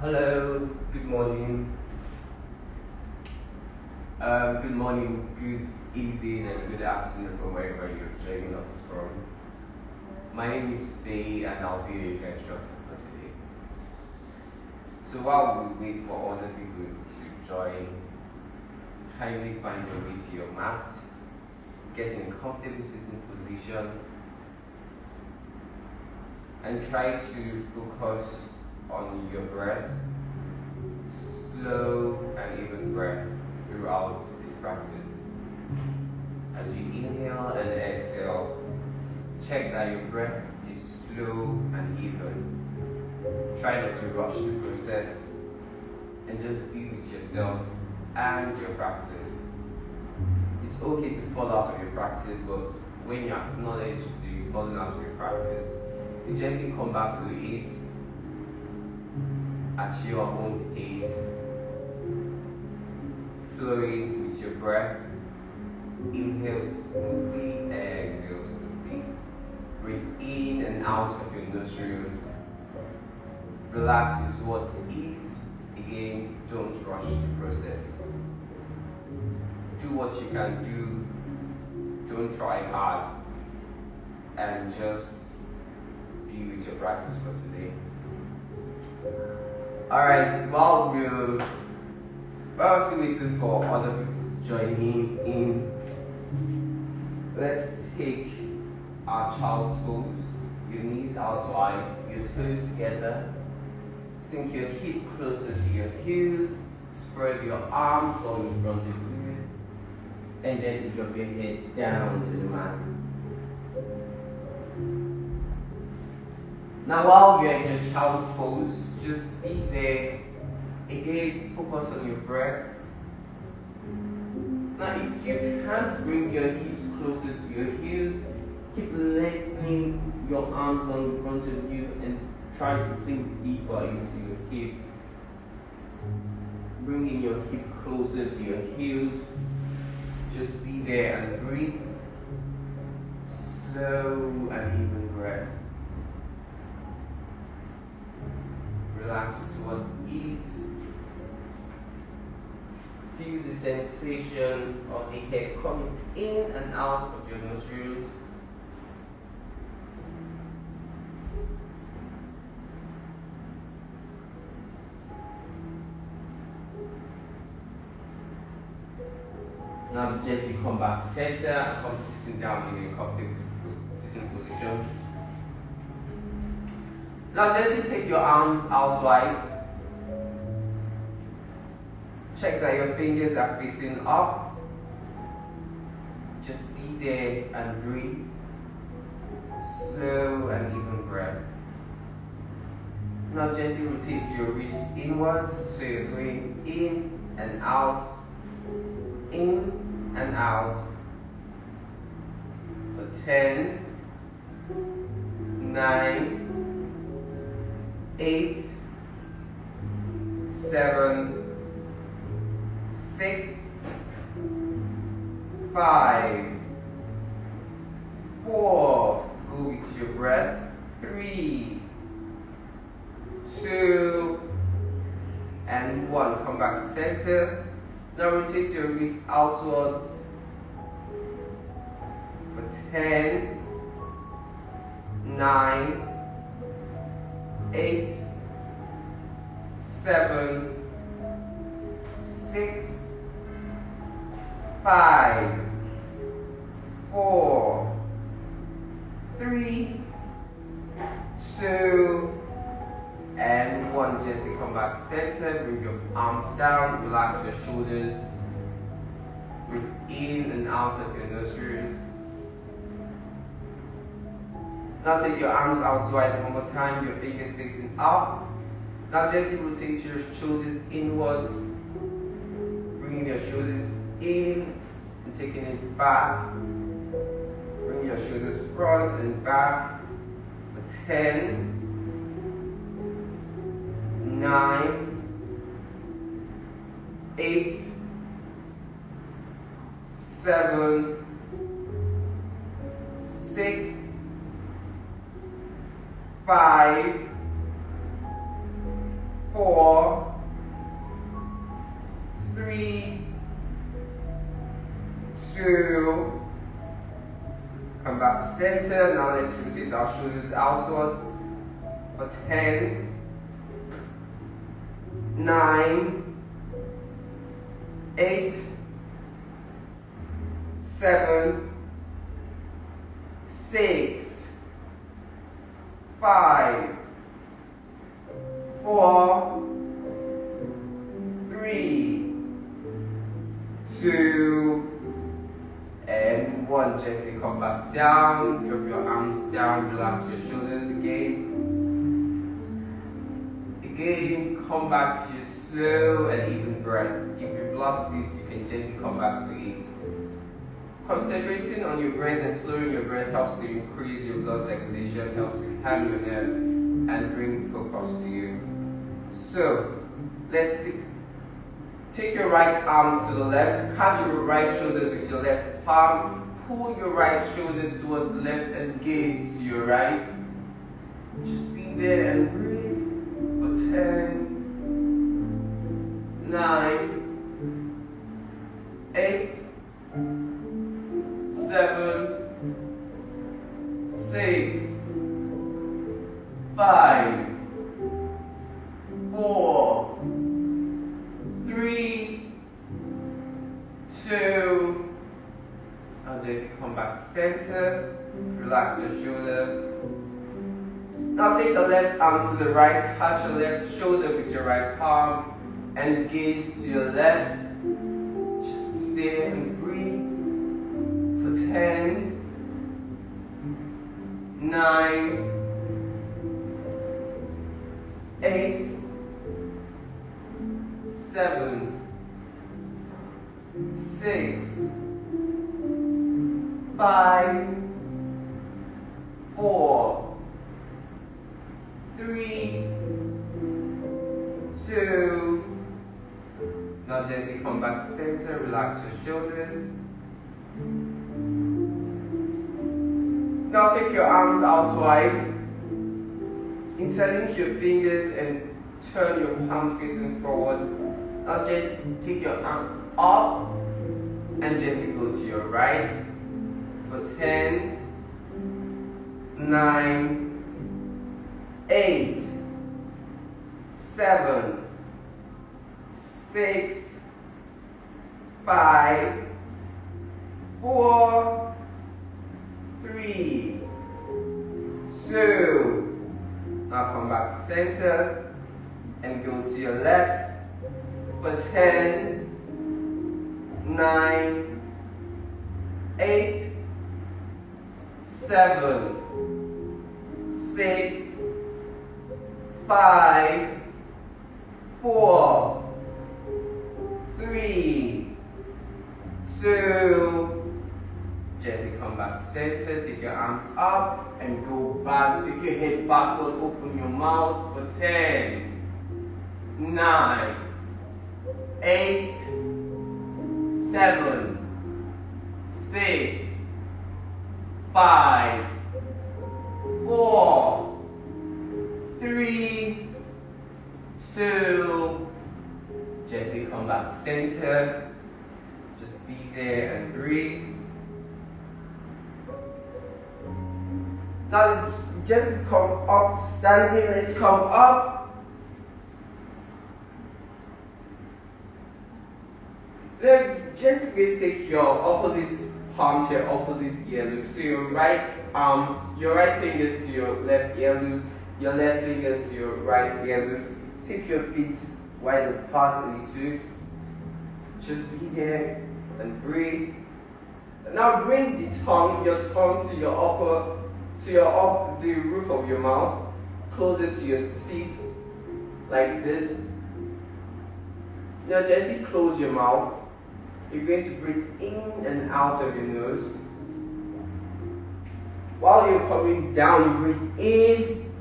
Hello, good morning. Good evening, and good afternoon from wherever you're joining us from. My name is Faye, and I'll be your instructor for today. So while we wait for other people to join, kindly find your way to your mat, get in a comfortable sitting position, and try to focus on your breath, slow and even breath throughout this practice. As you inhale and exhale, check that your breath is slow and even. Try not to rush the process and just be with yourself and your practice. It's okay to fall out of your practice, but when you acknowledge that you've fallen out of your practice, you gently come back to it at your own pace, flowing with your breath. Inhale smoothly, exhale smoothly. Breathe in and out of your nostrils. Relax with what is. Again, don't rush the process. Do what you can do. Don't try hard. And just be with your practice for today. Alright, while we're still waiting for other people to join in, let's take our child's pose. Your knees out wide, your toes together. Sink your hip closer to your heels. Spread your arms long in front of you. And gently drop your head down to the mat. Now while you're in your child's pose, just be there. Again, focus on your breath. Now if you can't bring your hips closer to your heels, keep lengthening your arms long in front of you and try to sink deeper into your hip. Bringing your hip closer to your heels. Just be there and breathe. Slow and even breath. Relax to what is. Feel the sensation of the head coming in and out of your nostrils. Now gently come back center and come sitting down in a comfortable sitting position. Now gently take your arms out wide. Check that your fingers are facing up. Just be there and breathe. Slow and even breath. Now gently rotate your wrist inwards, so you're going in and out, in and out. For 10, 9, 8, 7, 6, 5, 4, go with your breath, 3, 2, and 1. Come back center. Now rotate your wrist outwards for 10, 9, 8, 7, 6, 5, 4, 3, 2, and 1. Gently come back center. Bring your arms down. Relax your shoulders. Breathe in and out of your nostrils. Now take your arms out wide one more time. Your fingers facing up. Now gently rotate your shoulders inwards. Bringing your shoulders in and taking it back. Bring your shoulders front and back for 10, 9, 8, 7, 6, 5, 4, 3, 2, come back to center. Now let's rotate our shoulders outward for 10, 9, 8, 7, 6, 5, 4, 3, 2, and 1. Gently come back down, drop your arms down, relax your shoulders again. Again, come back to your slow and even breath. If you've lost it, you can gently come back to it. Concentrating on your breath and slowing your breath helps to increase your blood circulation, helps to calm your nerves and bring focus to you. So, let's take your right arm to the left, catch your right shoulders with your left palm, pull your right shoulder towards the left and gaze to your right. Just be there and breathe for 10, 9, 8, 7, 6, 5, 4, 3, 2, and then come back to center, relax your shoulders. Now take your left arm to the right, catch your left shoulder with your right palm, and gaze to your left. Just be there and breathe for 10, 9, 8, 7, 6, 5, 4, 3, 2. Now gently come back to center, relax your shoulders. Now take your arms out wide, interlink your fingers and turn your palm facing forward. Now just take your arm up and gently go to your right for 10, 9, 8, 7, 6, 5, 4, 3, 2. Now come back center and go to your left for 10, 9, 8, 7, 6, 5, 4, 3, 2. Gently come back center, take your arms up and go back, take your head backward, open your mouth for 10, 9, 8, 7, 6, 5, 4, 3, 2. Gently come back center, just be there and breathe. Now gently come up, standing, let's come up. Then gently take your opposite palm to your opposite ear loop. So your right fingers to your left ear loops, your left fingers to your right ear loops. Take your feet wide apart in between. Just be there and breathe. Now bring your tongue to the roof of your mouth, closer to your teeth, like this. Now gently close your mouth. You're going to breathe in and out of your nose. While you're coming down, you breathe in,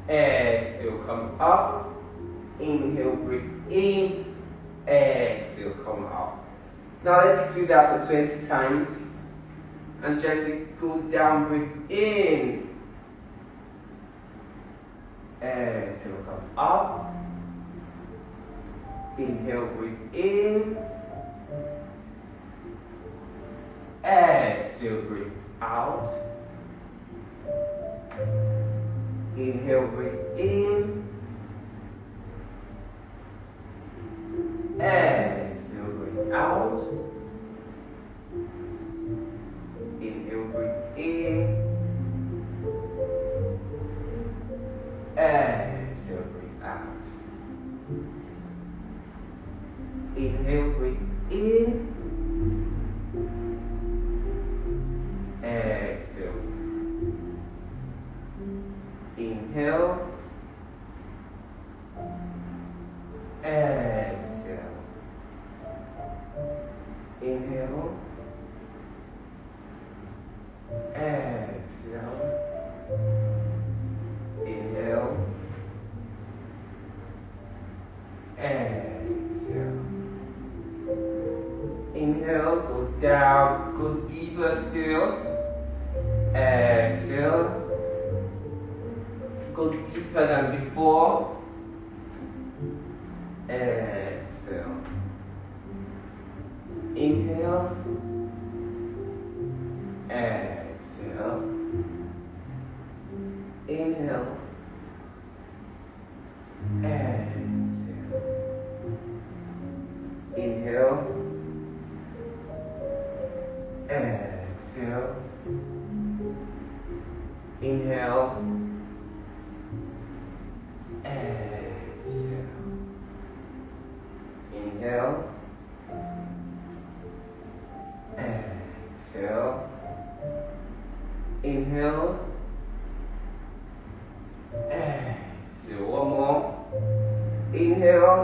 exhale, come up, inhale, breathe in, exhale, come up. Now let's do that for 20 times. And gently go down, breathe in, exhale, come up, Inhale, breathe in. Exhale, breathe out. Inhale, breathe in. Exhale, breathe out. Inhale, breathe in. Exhale, breathe out. Inhale, breathe in. Exhale. Inhale. Exhale. Inhale. Exhale. Inhale. Exhale. Inhale, go down, go deeper still. Exhale. Go deeper than before. Exhale. Inhale. Exhale. Inhale. Exhale. Inhale. Exhale. Inhale. Exhale. Inhale. Exhale. Inhale. Exhale. One more. Inhale.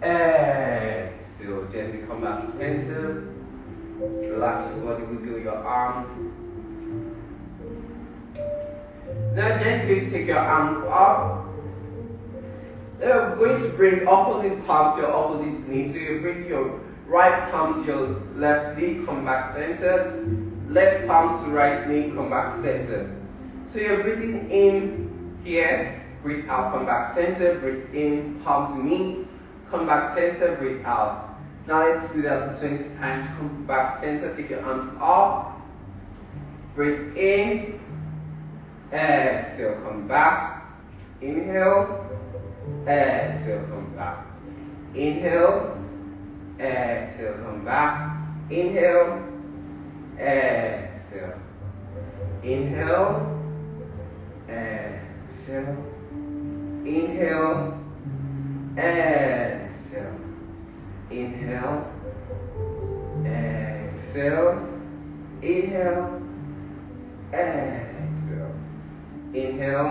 Exhale. Gently come back center. Relax your body, wiggle your arms. Now gently take your arms up. Then we're going to bring opposite palms to your opposite knee. So you bring your right palm to your left knee, come back center. Left palm to right knee, come back center. So you're breathing in here, breathe out, come back center, breathe in, palm to knee, come back center, breathe out. Now let's do that for 20 times. Come back center, take your arms up, breathe in, exhale, come back, inhale, exhale, come back, inhale, exhale, come back, inhale, exhale, inhale, exhale, inhale, exhale, inhale, exhale, inhale, exhale, inhale,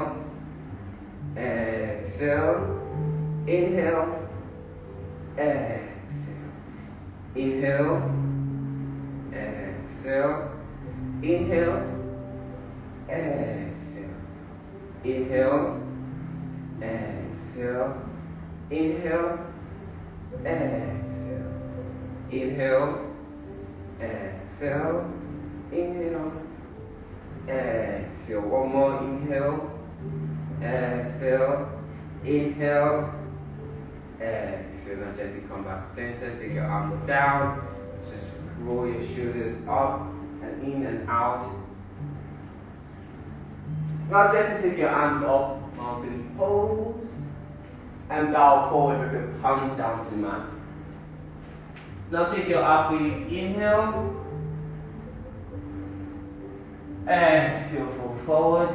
exhale, inhale, exhale, inhale, exhale, inhale, exhale, inhale, exhale, inhale, exhale, inhale, exhale, inhale, exhale. One more. Inhale, exhale, inhale, exhale. Now gently come back center. Take your arms down. Just roll your shoulders up and in and out. Now gently take your arms up, mountain pose, and bow forward with your palms down to the mat. Now take your upward inhale, exhale, fall forward.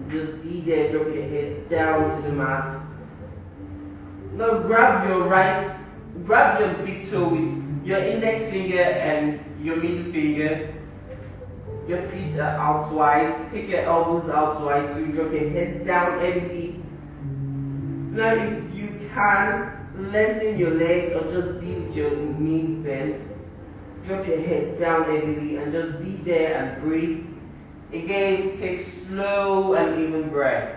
Just be there, drop your head down to the mat. Now grab your big toe with your index finger and your middle finger. Your feet are out wide. Take your elbows out wide so you drop your head down heavily. Now if you can, lengthen your legs or just be with your knees bent. Drop your head down heavily and just be there and breathe. Again, take slow and even breath.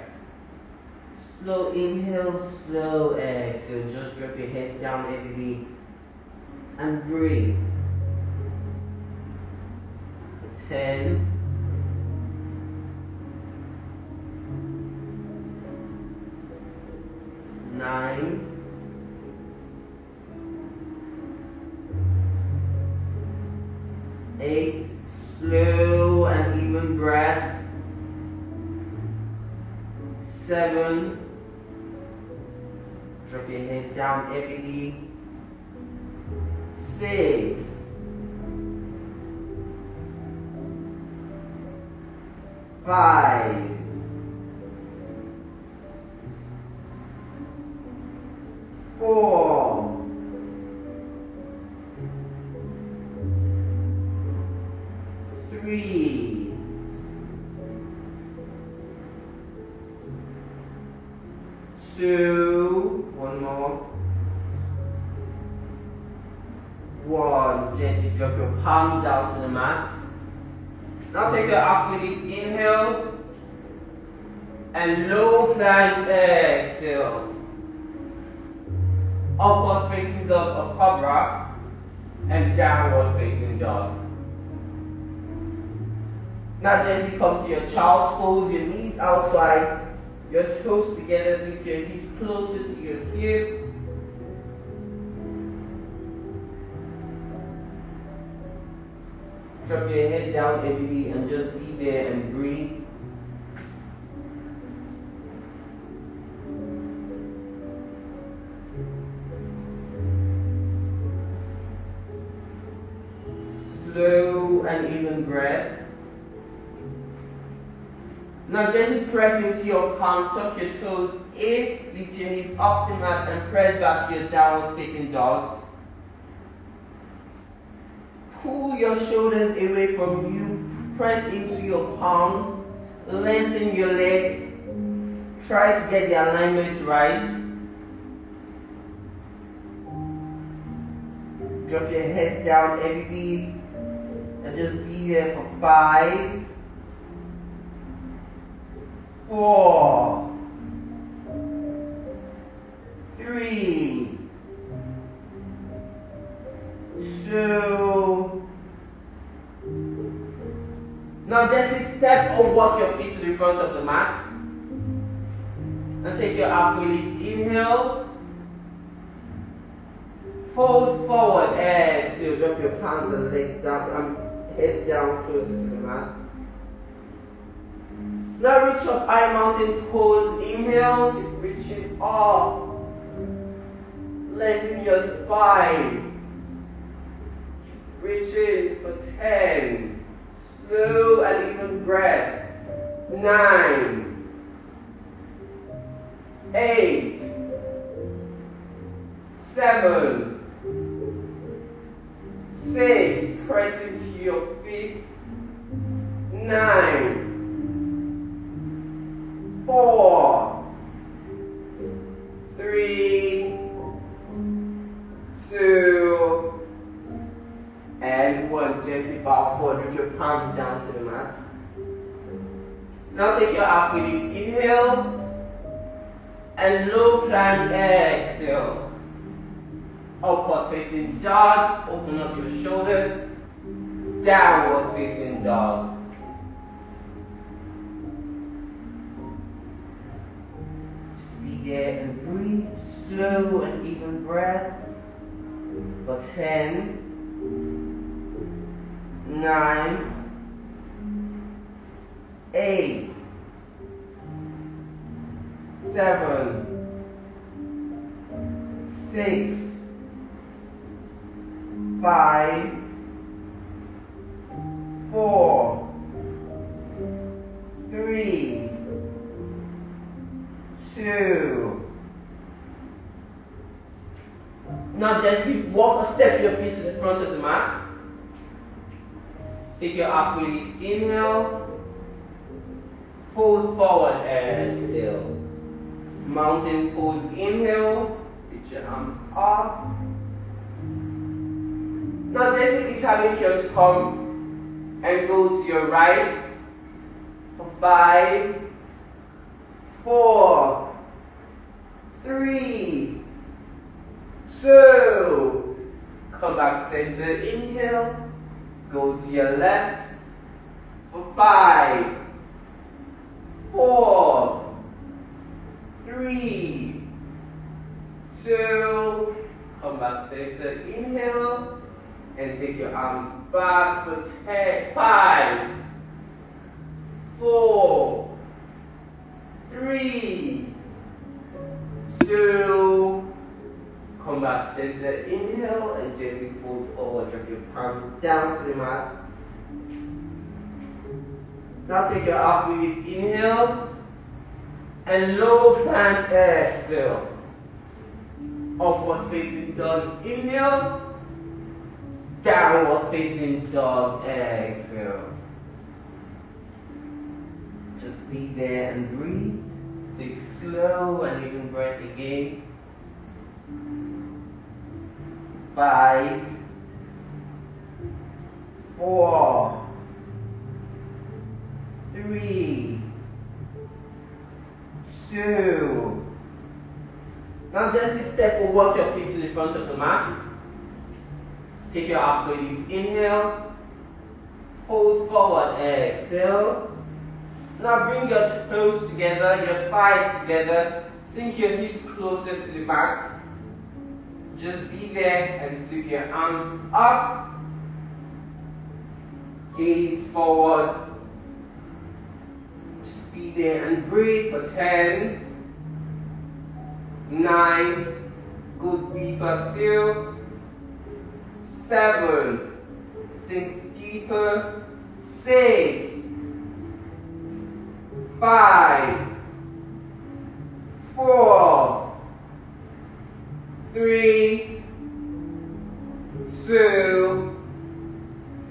Slow inhale, slow exhale. Just drop your head down heavily and breathe. 10, even breath. 7. Drop your head down heavily. 6. 5. 4. 3. 2. One more. 1. Gently drop your palms down to the mat. Now take your athlete's inhale and low plank exhale. Upward facing dog or cobra and downward facing dog. Now gently come to your child's pose, your knees out wide, your toes together, sink your hips closer to your hip. Drop your head down heavily and just be there and breathe. Slow and even breath. Now gently press into your palms, tuck your toes in, lift your knees off the mat and press back to your downward facing dog. Pull your shoulders away from you, press into your palms, lengthen your legs, try to get the alignment right. Drop your head down heavily and just be there for 5, 4, 3, 2. Now gently step or walk your feet to the front of the mat. And take your athlete's inhale. Fold forward, exhale. Drop your palms and legs down, head down closer to the mat. Now reach up, eye mountain pose. Inhale, keep reaching up. Lengthen your spine. Reaching for 10. Slow and even breath. 9. 8. 7. 6. Press into your feet. 9. 4. 3. 2. And 1. Gently bow forward with your palms down to the mat. Now take your athlete's inhale and low plank exhale. Upward facing dog. Open up your shoulders. Downward facing dog. Just be there and breathe. Slow and even breath for 10. 9, 8, 7, 6, 5, 4, 3, 2. Now gently walk or step your feet to the front of the mat. Take your athlete's inhale, fold forward, exhale. Mountain pose, inhale, reach your arms up. Now gently Italian curl to come and go to your right for 5, 4, 3, 2. Come back center, inhale. Go to your left for 5, 4, 3, 2. Come back center, inhale, and take your arms back for 10, 5, mat. Now take your half release inhale and low plank exhale. Upward facing dog inhale, downward facing dog exhale. Just be there and breathe. Take slow and even breath again. 5, 4, 3, 2. Now gently step or walk your feet to the front of the mat. Take your half release inhale. Hold forward, exhale. Now bring your toes together, your thighs together. Sink your hips closer to the mat. Just be there and sweep your arms up. Gaze forward. Just be there and breathe for 10, 9, go deeper still. 7, sink deeper. 6, 5, 4, 3, 2,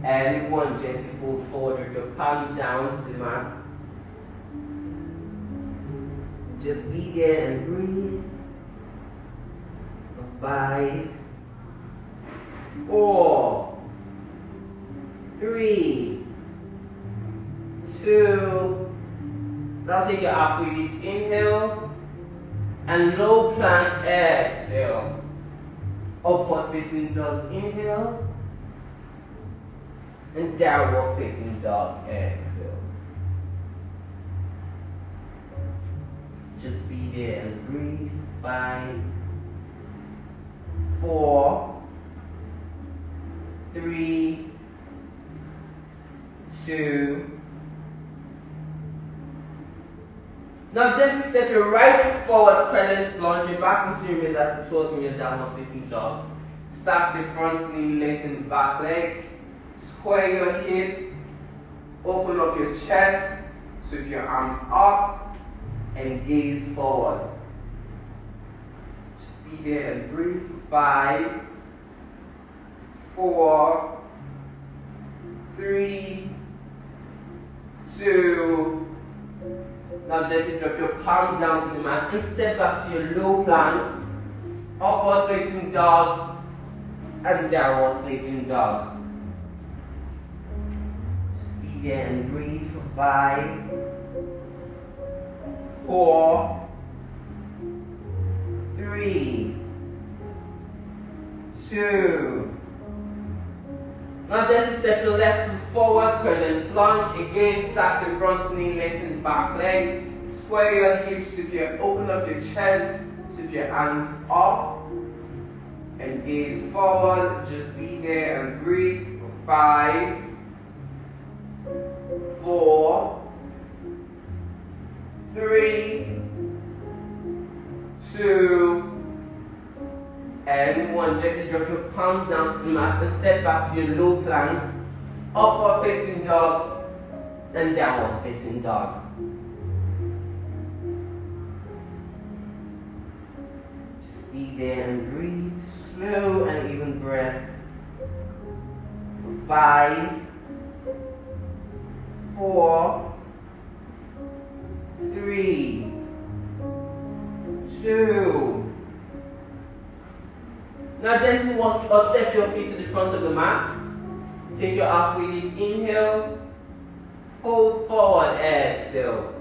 and 1. Gently fold forward with your palms down to the mat. Just be there and breathe. 5, 4, 3, 2. Now take your half release inhale and low plank exhale. Upward facing dog inhale and downward facing dog exhale. Just be there and breathe. 5, 4, 3, 2. Now gently step your right foot forward, crescent lunge, your back knee remains as it was in your downward facing dog. Stack the front knee, lengthen the back leg, square your hip, open up your chest, sweep your arms up, and gaze forward. Just be there and breathe. 5, 4, 3, 2. Now gently drop your palms down to the mat and step back to your low plank, upward facing dog, and downward facing dog. Just be there and breathe for 5, 4, 3, 2. Now gently step your left foot forward, crescent lunge. Again, stack the front knee, lengthen the back leg. Square your hips, open up your chest, sweep your hands up, and gaze forward. Just be there and breathe. 5, 4, 3, 2, and 1. Gently drop your palms down to the mat and step back to your low plank, upward facing dog, and downward facing dog. Just be there and breathe, slow and even breath. 5, 4, 3, 2. Now gently walk or step your feet to the front of the mat. Take your half release inhale. Fold forward, exhale.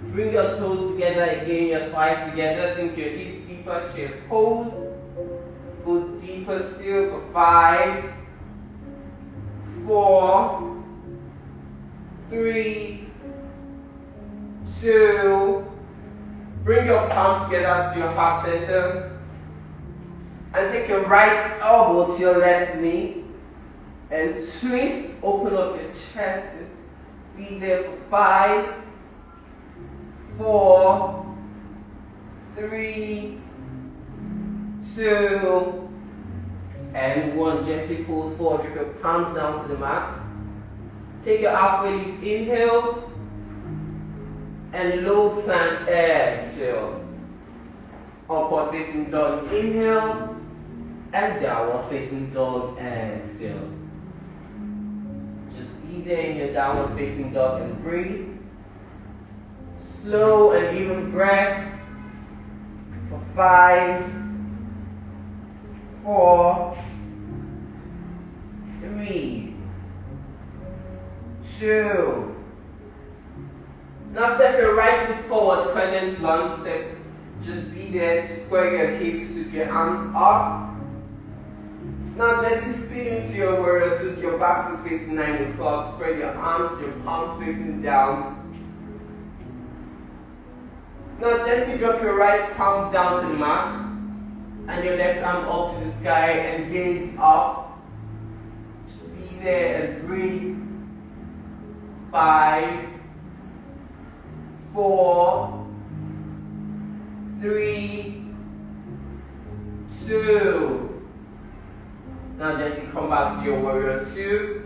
Bring your toes together again, your thighs together. Sink your hips deeper, chair pose. Go deeper still for 5, 4, 3, 2. Bring your palms together to your heart center. And take your right elbow to your left knee and twist, open up your chest. Be there for 5, 4, 3, 2, And one, gently fold forward, drop your palms down to the mat. Take your halfway lift, inhale. And low plank, exhale. Upward facing dog, inhale. And downward facing dog, exhale. Just be there in your downward facing dog and breathe. Slow and even breath. For 5, 4, 3, 2. Now step your right foot forward, crescent lunge step. Just be there, square your hips with your arms up. Now gently spin into your warrior with your back foot facing 9 o'clock. Spread your arms, your palms facing down. Now gently drop your right palm down to the mat and your left arm up to the sky and gaze up. Just be there and breathe. 5, 4, 3, 2. Now gently come back to your warrior 2.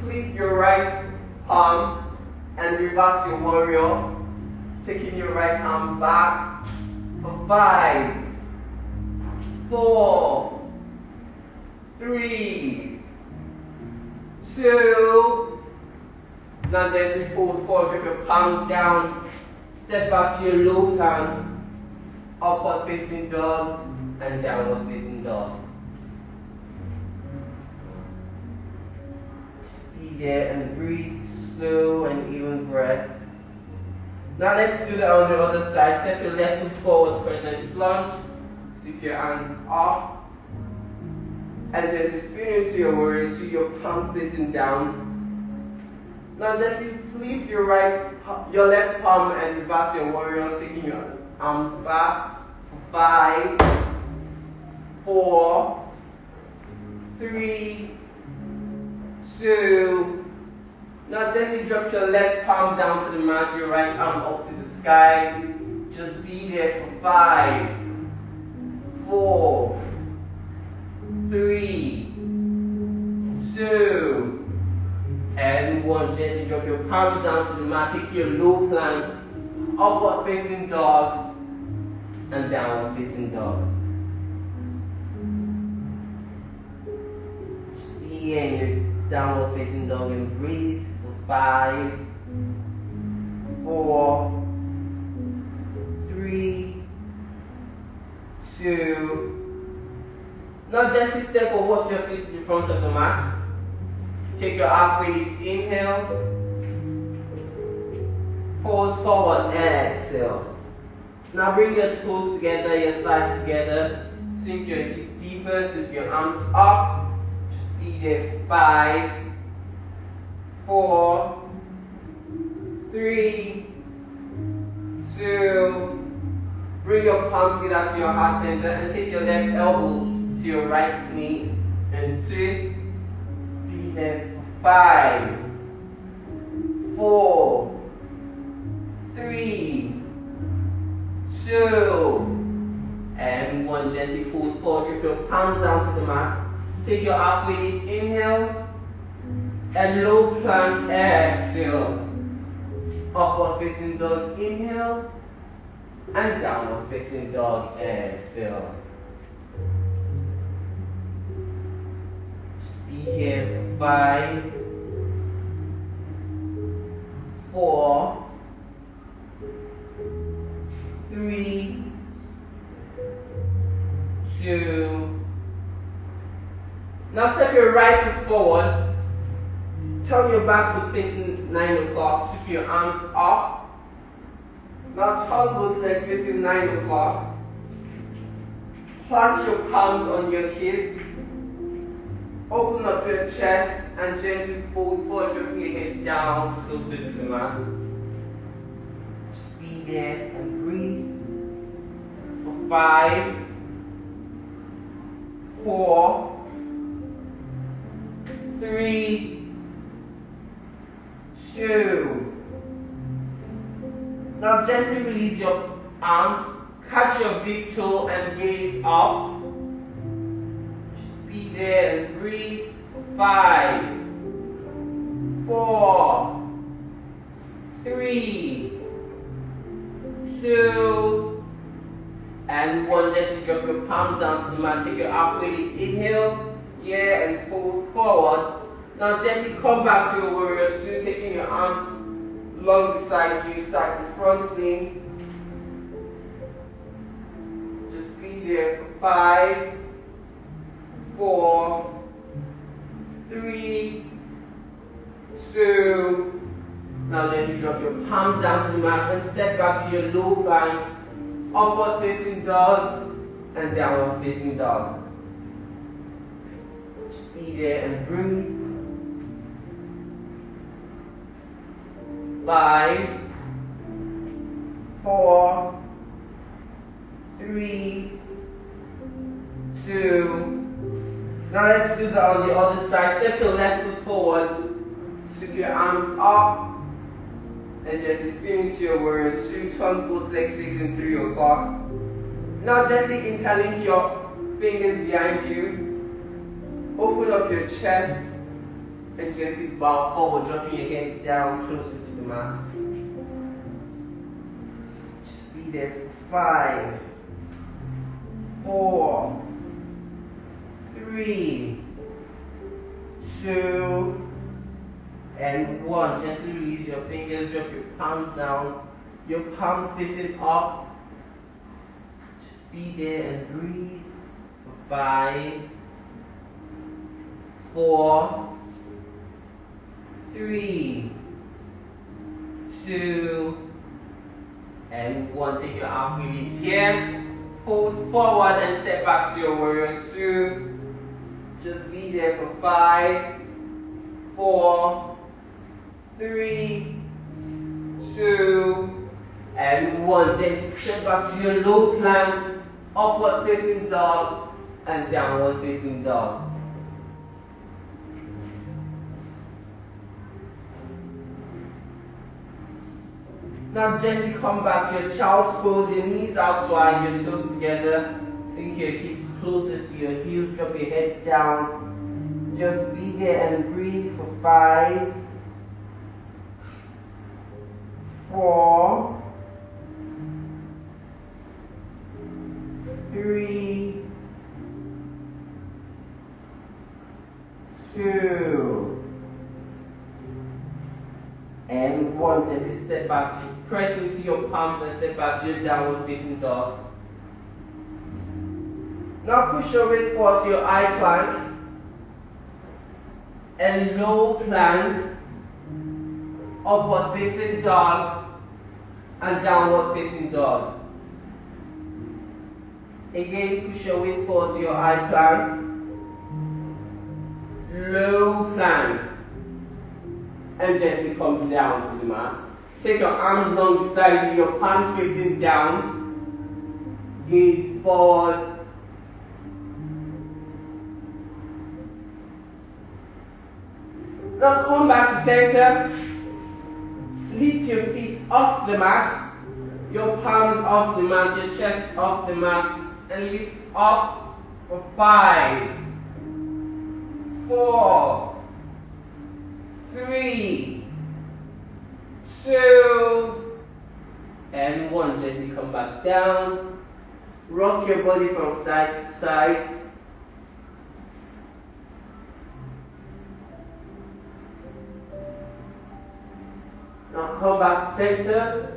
Flip your right palm and reverse your warrior. Taking your right arm back for 5, 4, 3, 2. Now gently fold forward, drop your palms down. Step back to your low plank, upward facing dog, and downward facing dog. Just be there and breathe, slow and even breath. Now let's do that on the other side. Step your left foot forward, crescent lunge. Sweep your hands up. And then spin into your warrior, so your palms facing down. Now gently flip your left palm and reverse your warrior, taking your arms back for 5, 4, 3, 2. Now gently drop your left palm down to the mat, your right arm up to the sky. Just be there for 5, 4, 3, 2, and 1. Gently drop your palms down to the mat, take your low plank, upward facing dog, and downward facing dog. Just be in your downward facing dog and breathe. 5, 4, 3, 2. Now gently step or walk your feet to the front of the mat. Take your halfway lift, inhale. Fold forward, exhale. Now bring your toes together, your thighs together. Sink your hips deeper, sweep your arms up. Just be there for 5, 4, 3, 2. Bring your palms together to your heart center and take your left elbow to your right knee and twist. Be there for 5, 4, 3, 2, and 1. Gently fold forward. Drop your palms down to the mat. Take your halfway lift, inhale. And low plank, exhale. Upward facing dog, inhale. And downward facing dog, exhale. Just be here for 5, 4, 3, 2. Now step your right foot forward. Turn your back foot facing 9 o'clock. Sweep your arms up. Now turn both legs facing 9 o'clock. Plant your palms on your hip. Open up your chest and gently fold forward, dropping your head down closer to the mat. Just be there and breathe. For 5, 4, 3, 2. Now gently release your arms, catch your big toe and gaze up. Just be there and breathe. 5, 4, 3, 2, and 1. Gently drop your palms down to the mat. Take your halfway lift. Inhale, yeah, and fold forward. Now gently come back to your warrior 2, taking your arms long beside you. Start the front lean. Just be there for 5, 4, 3, 2. Now gently drop your palms down to the mat and step back to your low plank. Upward facing dog and downward facing dog. Just be there and breathe. 5, 4, 3, 2. Now let's do that on the other side. Step your left foot forward. Sweep your arms up. And gently spin into your warrior 2. Turn both legs facing 3 o'clock. Now gently interlink your fingers behind you. Open up your chest. And gently bow forward, dropping your head down closer to the mat. Just be there for 5, 4, 3, 2, and 1. Gently release your fingers, drop your palms down, your palms facing up. Just be there and breathe for 5, 4, 3, 2, and 1. Take your half release here. Fold forward and step back to your warrior 2. Just be there for 5, 4, 3, 2, and 1. Then step back to your low plank, upward facing dog, and downward facing dog. Now gently come back to your child's pose, your knees out wide, your toes together. Sink your hips closer to your heels, drop your head down. Just be there and breathe for 5, 4, 3, 2, and 1. Gently step back. Press into your palms and step back to your downward facing dog. Now push your waist forward to your high plank and low plank, upward facing dog and downward facing dog. Again, push your waist forward to your high plank, low plank, and gently come down to the mat. Take your arms long beside you, your palms facing down, gaze forward. Now come back to center. Lift your feet off the mat, your palms off the mat, your chest off the mat, and lift up for 5, 4, 3, 2, and 1. Gently come back down. Rock your body from side to side. Now come back to center.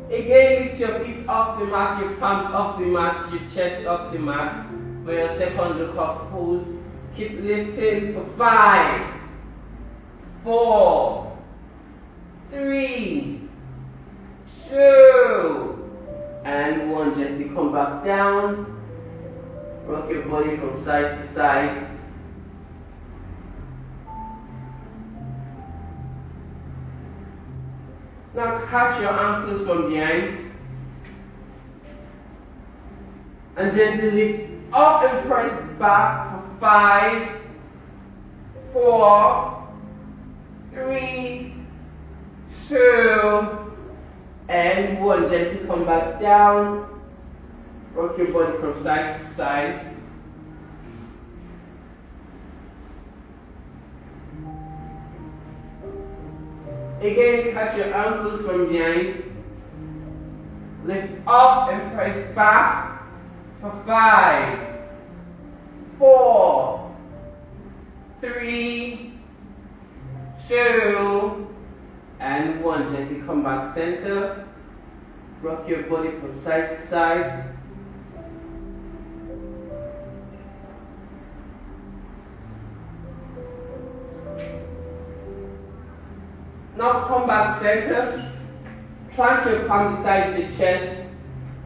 Again, lift your feet off the mat, your palms off the mat, your chest off the mat. For your second locust pose, keep lifting for 5, 4, 3, 2, and 1. Gently come back down. Rock your body from side to side. Now catch your ankles from behind and gently lift up and press back for 5, 4, 3, 2, and 1. Gently come back down. Rock your body from side to side. Again, catch your ankles from behind. Lift up and press back for 5, 4, 3, 2, and 1. Gently come back center. Rock your body from side to side. Now come back center. Plant your palm beside your chest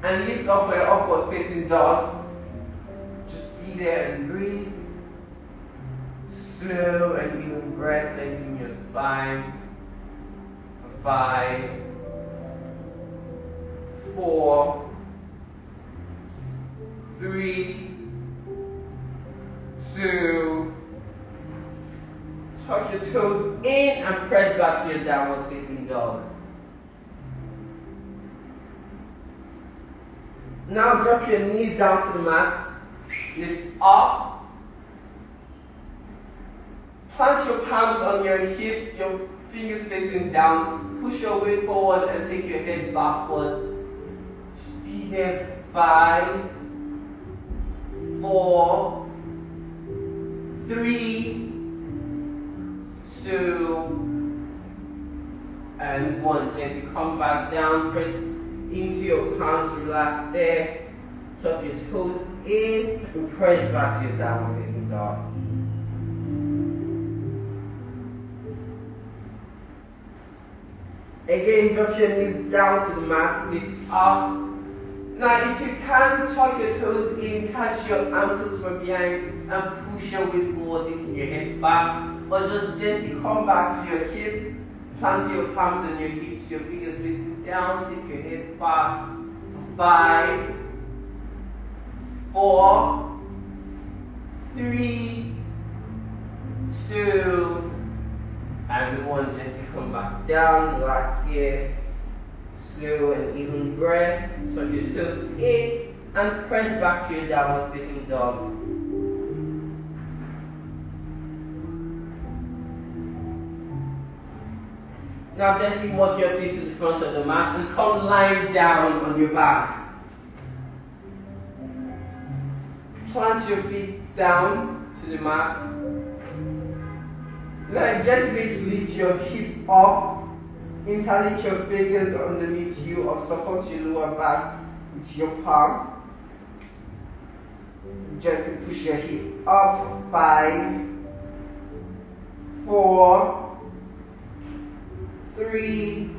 and lift up for your upward facing dog. Just be there and breathe. Slow and even breath, lengthening your spine. 5, 4, 3, 2. Tuck your toes in and press back to your downward facing dog. Now drop your knees down to the mat. Lift up. Plant your palms on your hips, your fingers facing down. Push your weight forward and take your head backward. Just be there. 5, 4, 3, 2, and 1. Gently come back down. Press into your palms. Relax there. Tuck your toes in and press back to your downward facing dog. Again, drop your knees down to the mat, lift up. Now, if you can, tuck your toes in, catch your ankles from behind, and push your weight forward, taking your head back. Or just gently come back to your hip, plant your palms on your hips, your fingers facing down, take your head back. 5, 4, 3, 2, and 1. Gently come back down, relax here. Slow and even breath. Tuck your toes in and press back to your downward facing dog. Now gently walk your feet to the front of the mat and come lying down on your back. Plant your feet down to the mat. Now gently lift your hip up. Interlink your fingers underneath you or support your lower back with your palm. Gently push your hip up. 5, 4, 3,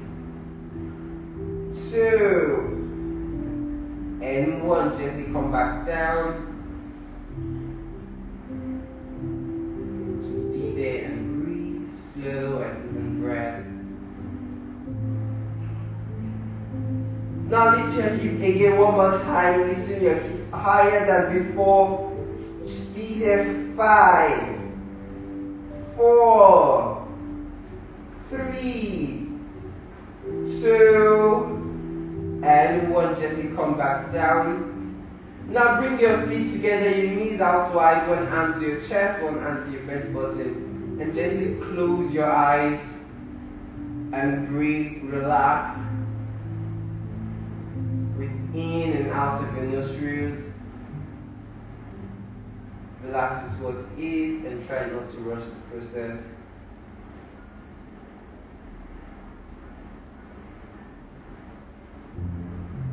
2, and 1. Gently come back down. Just be there and breathe. Slow and even breath. Now lift your hip again one more time, lifting your hip higher than before. Just be there. 5, 4, 3, 2, and 1. Gently come back down. Now bring your feet together, your knees out wide, one hand to your chest, one hand to your belly button, and gently close your eyes and breathe. Relax. Breathe in and out of your nostrils. Relax with what is and try not to rush the process.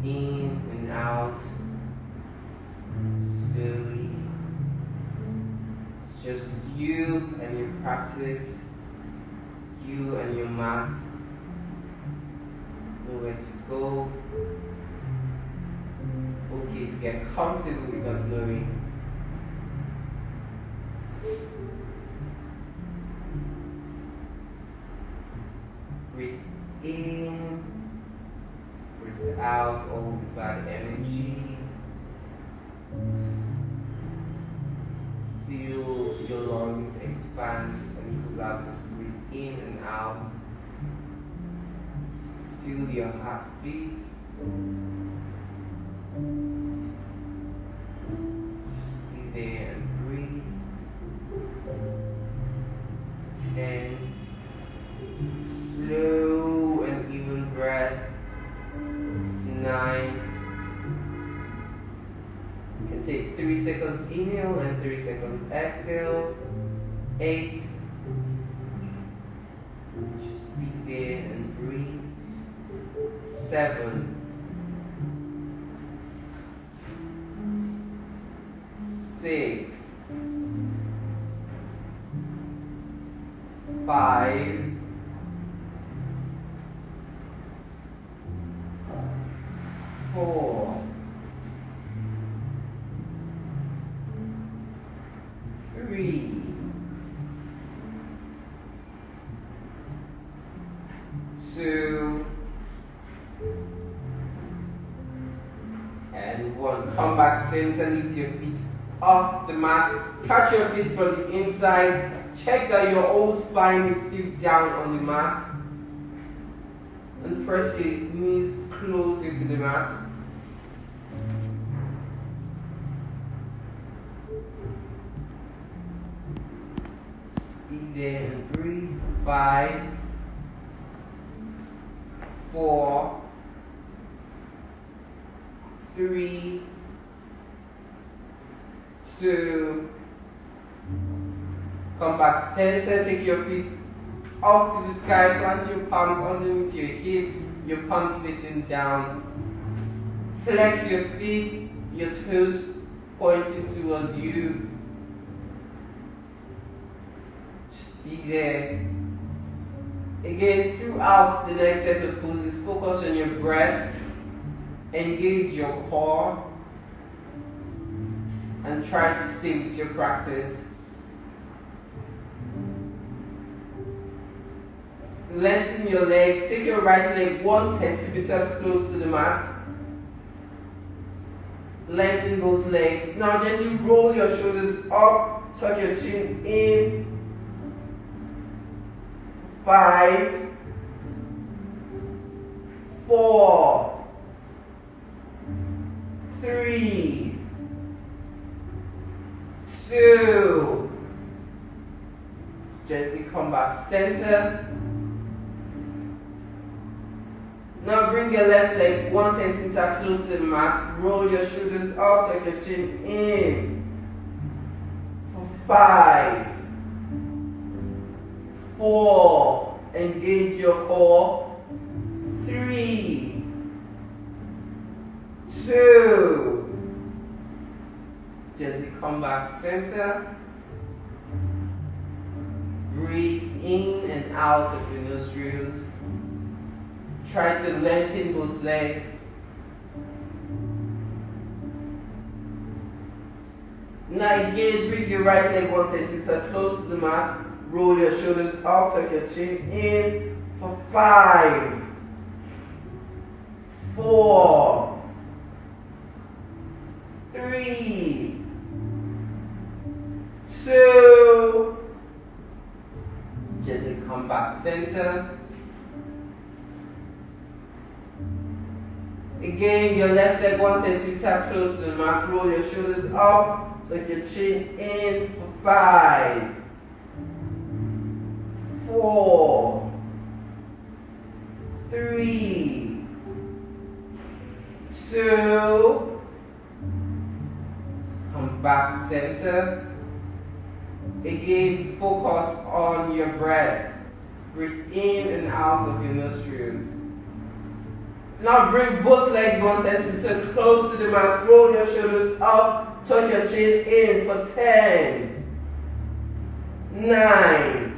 In and out, slowly. It's just you and your practice, you and your mat. Know where to go. Okay, so get comfortable without knowing. Breathe in. Breathe out all the bad energy. Feel your lungs expand and collapse as you breathe in and out. Feel your heart beat. Just stay there and breathe. 10. Slow. 3 seconds inhale and 3 seconds exhale. 8. Just be there and breathe. 7. 6. 5. 4. 3. 2. And 1. Come back center, lift your feet off the mat. Catch your feet from the inside. Check that your whole spine is still down on the mat. And press your knees closer to the mat. Just be there and breathe. 5. 4. 3. 2. Come back center, take your feet up to the sky, plant your palms underneath your hip, your palms facing down. Flex your feet, your toes pointing towards you. Just be there. Again, throughout the next set of poses, focus on your breath, engage your core, and try to stay with your practice. Lengthen your legs. Take your right leg 1 centimeter close to the mat. Lengthen those legs. Now gently roll your shoulders up. Tuck your chin in. 5. 4. 3. 2. Gently come back center. Now bring your left leg 1 centimeter close to the mat. Roll your shoulders up, tuck your chin in. 5. 4. Engage your core. 3. 2. Gently come back center. Breathe in and out of your nostrils. Try to lengthen those legs. Now again, bring your right leg 1 centimeter close to the mat. Roll your shoulders up, tuck your chin in for 5. 4. 3. 2. Gently come back center. Again, your left leg 1 centimeter close to the mat. Roll your shoulders up, tuck your chin in for 5. 4. 3. 2. Come back center. Again, focus on your breath. Breathe in and out of your nostrils. Now bring both legs 1 centimeter close to the mat. Roll your shoulders up. Tuck your chin in for 10. 9.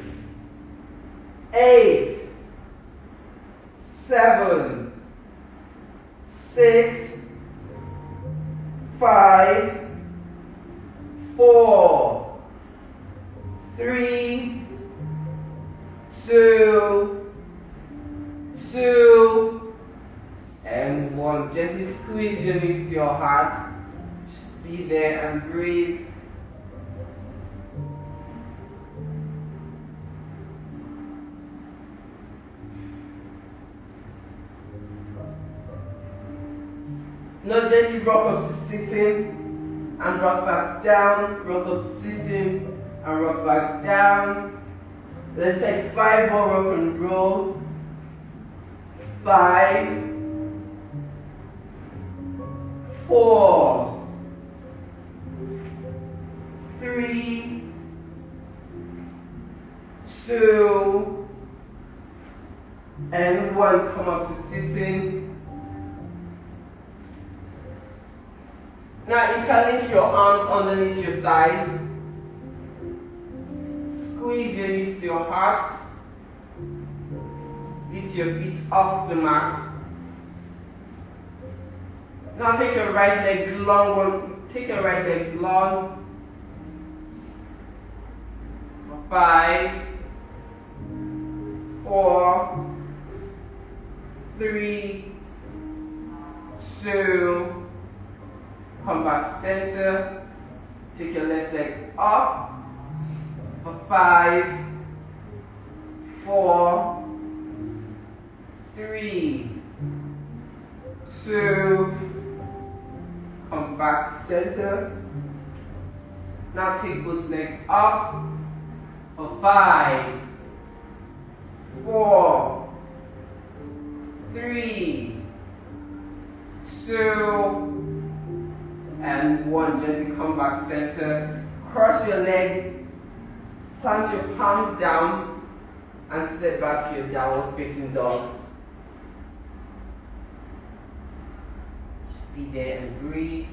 8. 7. 6. 5. 4. 3. 2. 2. And 1. Gently squeeze your knees to your heart. Just be there and breathe. Now gently rock up to sitting and rock back down. Rock up to sitting and rock back down. Let's take 5 more rock and roll. 5. 4. 2, and 1. Come up to sitting. Now interlink your arms underneath your thighs. Squeeze your knees to your heart. Lift your feet off the mat. Now take your right leg long. Take your right leg long. For 5, 4, 3, 2. Come back center. Take your left leg up. For 5, 4, 3, 2. Come back center. Now take both legs up. For 5, 4, 3, 2, and 1. Gently come back center. Cross your leg. Plant your palms down and step back to your downward facing dog. Just be there and breathe.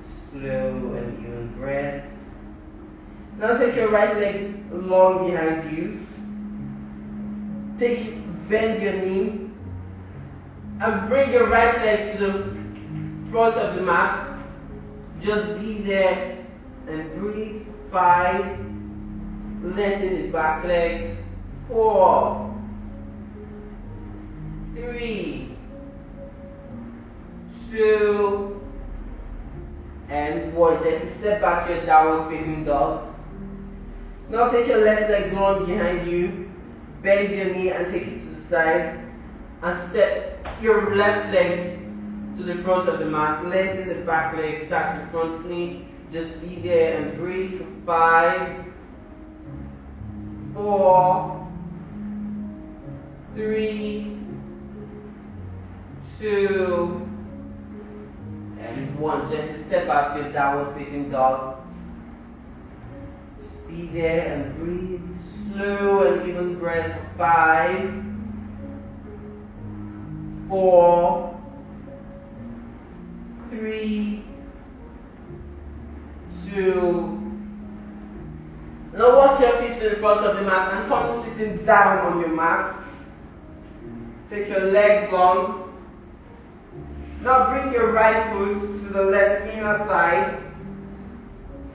Slow and even breath. Now take your right leg long behind you. Bend your knee and bring your right leg to the front of the mat. Just be there and breathe. 5, lengthen the back leg. 4, 3, 2, and 1. Gently step back to your downward facing dog. Now take your left leg long behind you. Bend your knee and take it to the side. And step your left leg to the front of the mat. Lengthen the back leg, stack the front knee. Just be there and breathe for 5, 4, 3, 2, and 1. Gently step back to your downward facing dog. Just be there and breathe. Slow and even breath. 5, 4, 3, 2. Now walk your feet to the front of the mat and come sitting down on your mat. Take your legs long. Now bring your right foot to the left inner thigh.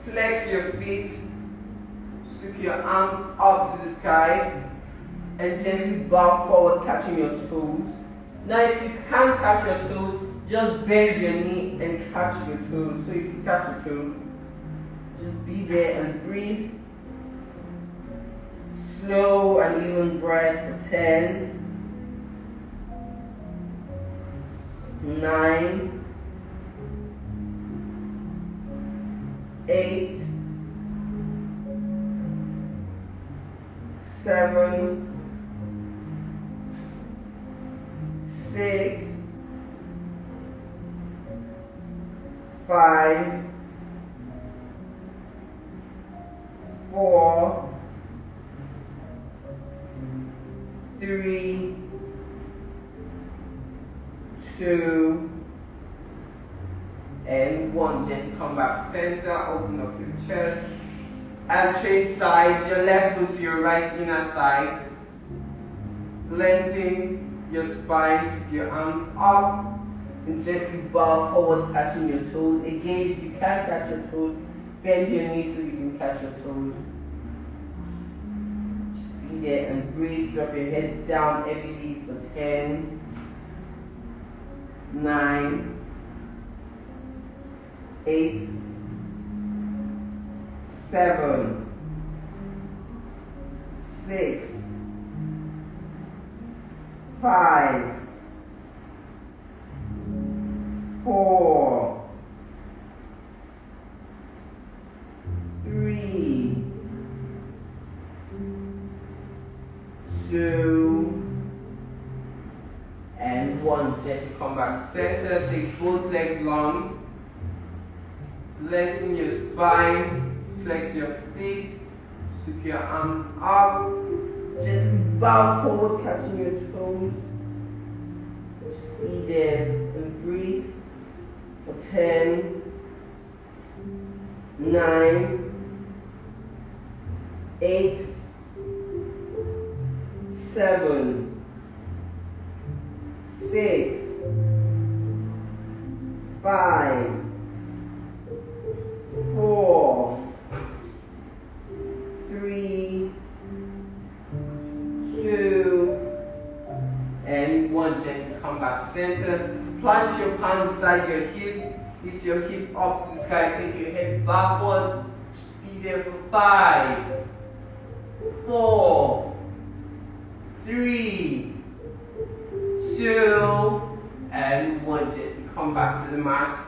Flex your feet. Sweep your arms up to the sky. And gently bow forward, catching your toes. Now if you can't catch your toes, just bend your knee and catch your toes. So you can catch your toes. Just be there and breathe. Slow and even breath for 10, 9, 8, 7, 6, 5, 4, 3, 2, and 1. Gently come back center, open up your chest, and change sides. Your left foot to your right inner thigh. Lengthen your spine, sweep your arms up, and gently bow forward, catching your toes. Again, if you can't catch your toes, bend your knees so you can catch your toes. Just be there and breathe. Drop your head down heavily for 10, 9, 8, 7, 6, 5, 4, 3, 2, and 1. Just come back center. Take both legs long. Lengthen your spine. Flex your feet. Sweep your arms up. Gently bow forward, catching your toes. Just be there and breathe for 10, 9, 8, 7, 6, 5, 4, 3, 2, and 1. Gently come back center. Plant your palm beside your hip. Lift your hip up to the sky. Take your head backward. Just be there for 5, 4, 3, 2, and 1. Gently come back to the mat.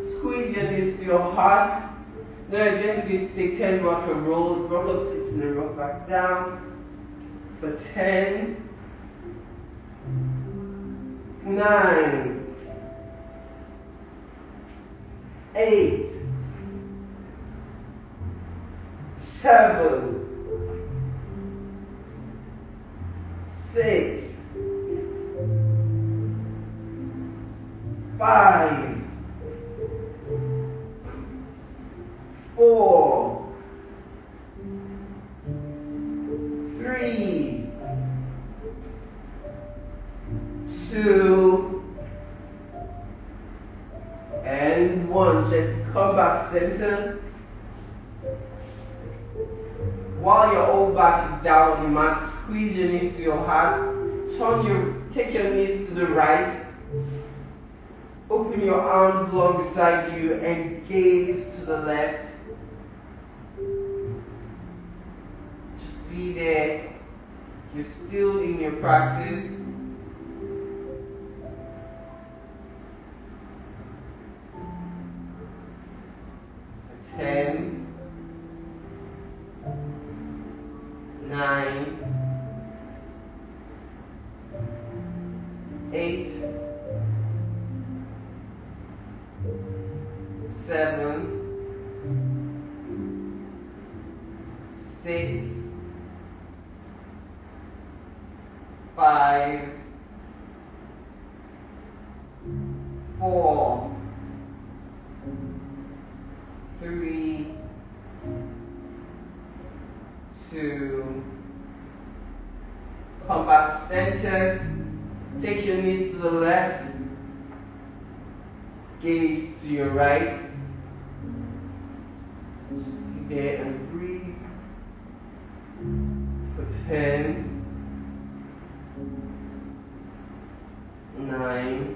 Squeeze your knees to your heart. Now gently take 10 rock and roll. Rock up, sit and then rock back down. For 10, 9, 8, 7, 6, 5, 4, 3, 2, and 1. Just come back center. While your whole back is down on the mat, squeeze your knees to your heart. Take your knees to the right. Open your arms long beside you and gaze to the left. Just be there. You're still in your practice. For 10, 9, 8, 7, 6, 5, 4, 3, 2, come back center, take your knees to the left, gaze to your right, just be there and breathe for 10, 9,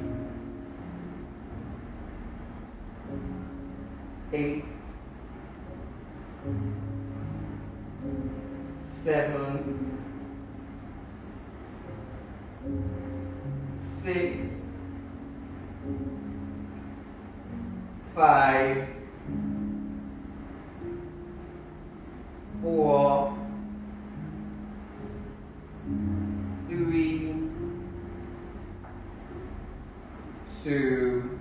8, 7, 6, 5, 4, 3, 2,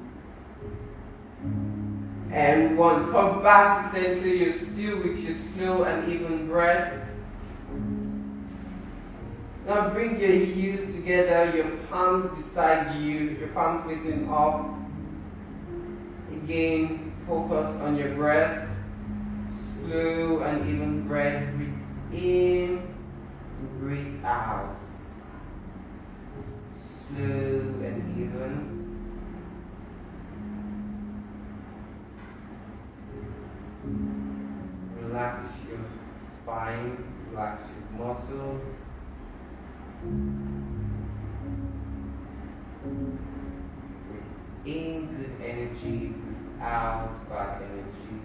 and 1. Come back to center. You're still with your slow and even breath. Now bring your heels together, your palms beside you, your palms facing up. Again, focus on your breath. Slow and even breath. Breathe in, breathe out. Slow and even. Relax your spine, relax your muscles. Breathe in good energy, breathe out bad energy.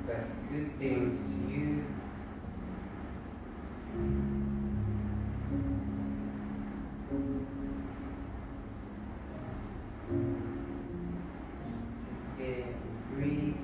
Best good things to you. Breathe.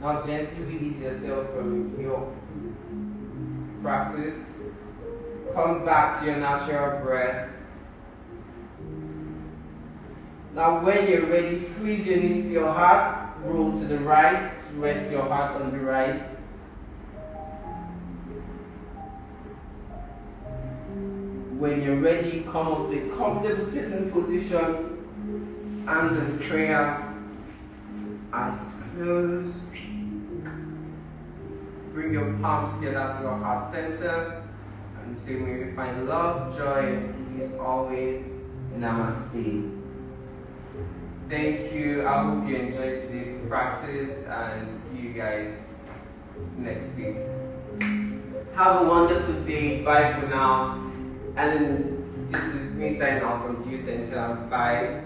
Now gently release yourself from your practice. Come back to your natural breath. Now when you're ready, squeeze your knees to your heart, roll to the right, rest your heart on the right. When you're ready, come up to a comfortable sitting position, hands in prayer, eyes closed. Bring your palms together to your heart center, and say, may we find love, joy, and peace always. Namaste. Thank you. I hope you enjoyed today's practice, and see you guys next week. Have a wonderful day. Bye for now. And this is me signing off from Dew Center. Bye.